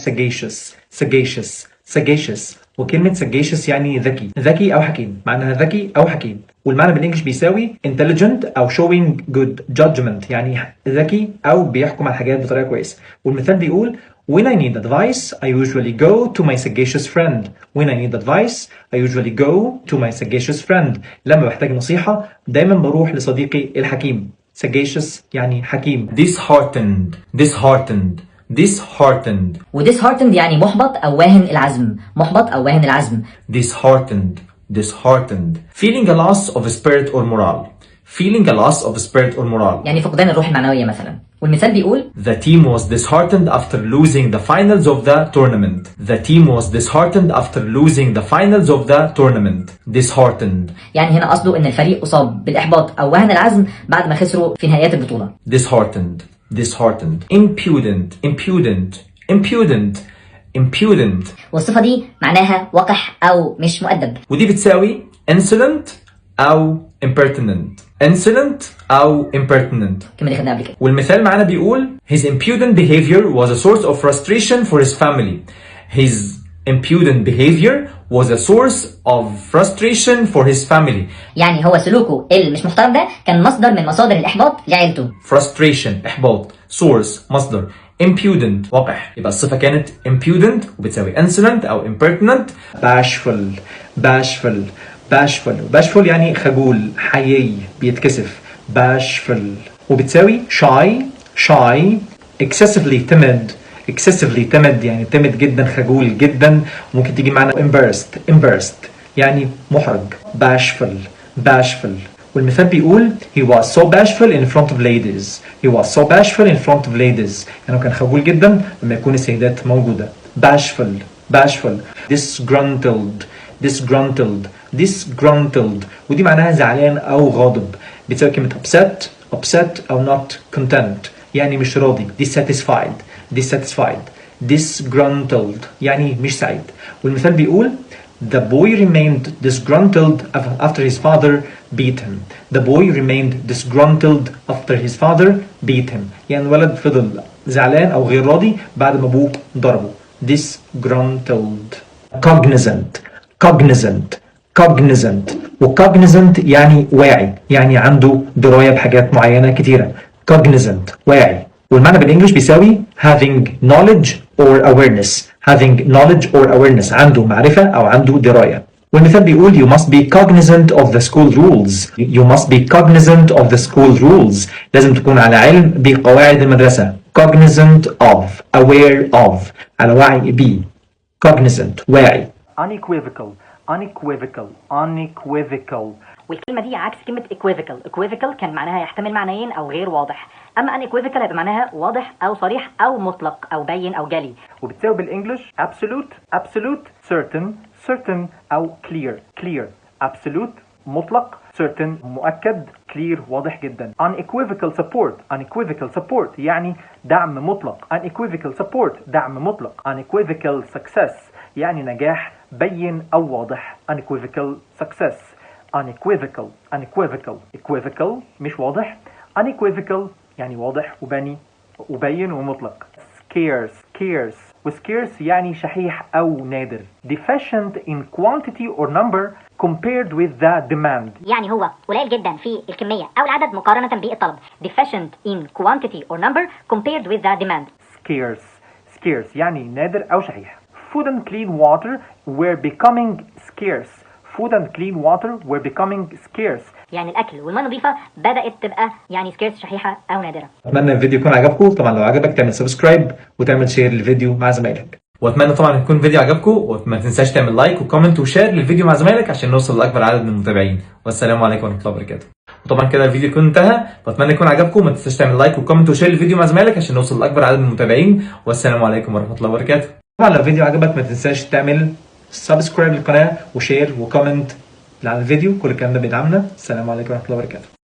sagacious sagacious sagacious. وكلمة sagacious يعني ذكي أو حكيم، معناها ذكي أو حكيم، والمعنى بالإنجلش بيساوي intelligent أو showing good judgment، يعني ذكي أو بيحكم على الحاجات بطريقة كويسة. والمثال بيقول When I need advice, I usually go to my sagacious friend. When I need advice, I usually go to my sagacious friend. لما بحتاج نصيحة دايما بروح لصديقي الحكيم. Sagacious يعني حكيم. Disheartened disheartened disheartened. disheartened يعني محبط أو واهن العزم، محبط أو واهن العزم. Disheartened disheartened. Feeling a loss of spirit or morale. Feeling a loss of spirit or morale. يعني فقدان الروح المعنوية مثلا. والمثال بيقول The team was disheartened after losing the finals of the tournament. The team was disheartened after losing the finals of the tournament. Disheartened. يعني هنا قصده إن الفريق أصاب بالإحباط أو وهن العزم بعد ما خسروا في نهائيات البطولة. Disheartened disheartened. Impudent impudent impudent impudent. والصفة دي معناها وقح أو مش مؤدب. ودي بتساوي insolent أو impertinent. insolent أو impertinent. كما دي خدناها قبل كده. والمثال معانا بيقول His impudent behavior was a source of frustration for his family. His impudent behavior was a source of frustration for his family. يعني هو سلوكه اللي مش محترم ده كان مصدر من مصادر الإحباط لعيلته. frustration إحباط، source مصدر، impudent وقح، يبقى الصفة كانت impudent وبتساوي insolent أو impertinent. bashful bashful bashful bashful يعني خجول حيي بيتكسف. bashful وبتساوي shy shy excessively timid excessively timid يعني timid جدا خجول جدا. ممكن تيجي معنا embarrassed يعني محرج. bashful bashful. والمثال بيقول he was so bashful in front of ladies. he was so bashful in front of ladies يعني كان خجول جدا لما يكون السيدات موجودة. bashful bashful. disgruntled disgruntled disgruntled ودي معناها زعلان أو غاضب، بتساوي كلمة upset أو not content يعني مش راضي. dissatisfied disgruntled يعني مش سعيد. والمثال بيقول The boy remained disgruntled after his father beat him. The boy remained disgruntled after his father beat him يعني الولد فضل زعلان أو غير راضي بعد ما أبوه ضربه. disgruntled. cognizant وcognizant يعني واعي، يعني عنده دراية بحاجات معينة كتيرة. cognizant واعي، والمعنى بالإنجليش بيساوي having knowledge or awareness عنده معرفة أو عنده دراية. والمثال بيقول you must be cognizant of the school rules. لازم تكون على علم بقواعد المدرسة. cognizant of aware of على وعي ب. cognizant واعي. unequivocal. والكلمة دي عكس كلمة equivocal كان معناها يحتمل معنيين أو غير واضح، أما unequivocal هيبقى معناها واضح أو صريح أو مطلق أو بين أو جلي. وبتساوي بالإنجلش absolute certain أو clear. absolute مطلق، certain مؤكد، clear واضح جدا. unequivocal support يعني دعم مطلق. دعم مطلق. unequivocal success يعني نجاح بين أو واضح. unequivocal success. equivocal مش واضح. unequivocal يعني واضح وبين ومطلق. scarce وscarce يعني شحيح أو نادر. deficient in quantity or number compared with the demand يعني هو قليل جدا في الكمية أو العدد مقارنة بالطلب. deficient in quantity or number compared with the demand. scarce يعني نادر أو شحيح. food and clean water were becoming scarce يعني الأكل والماء نظيفة بدأت تبقى يعني scarce شحيحة أو نادرة. أتمنى الفيديو يكون عجبكم. طبعا لو عجبك تعمل سبسكرايب وتعمل شير للفيديو مع زمايلك. واتمنى طبعا يكون الفيديو عجبكم، وما تنساش تعمل لايك وكومنت وشير للفيديو مع زمايلك عشان نوصل لاكبر عدد من المتابعين. والسلام عليكم ورحمه الله وبركاته. وطبعا كده الفيديو يكون انتهى، واتمنى يكون عجبكم. ما تنساش تعمل لايك وكومنت وشير للفيديو مع زمايلك عشان نوصل لاكبر عدد من المتابعين. والسلام عليكم ورحمه الله وبركاته. طبعا لو الفيديو عجبك ما تنساش تعمل سبسكرايب للقناه وشير وكومنت على الفيديو، كل الكلام ده بيدعمنا. السلام عليكم ورحمه الله وبركاته.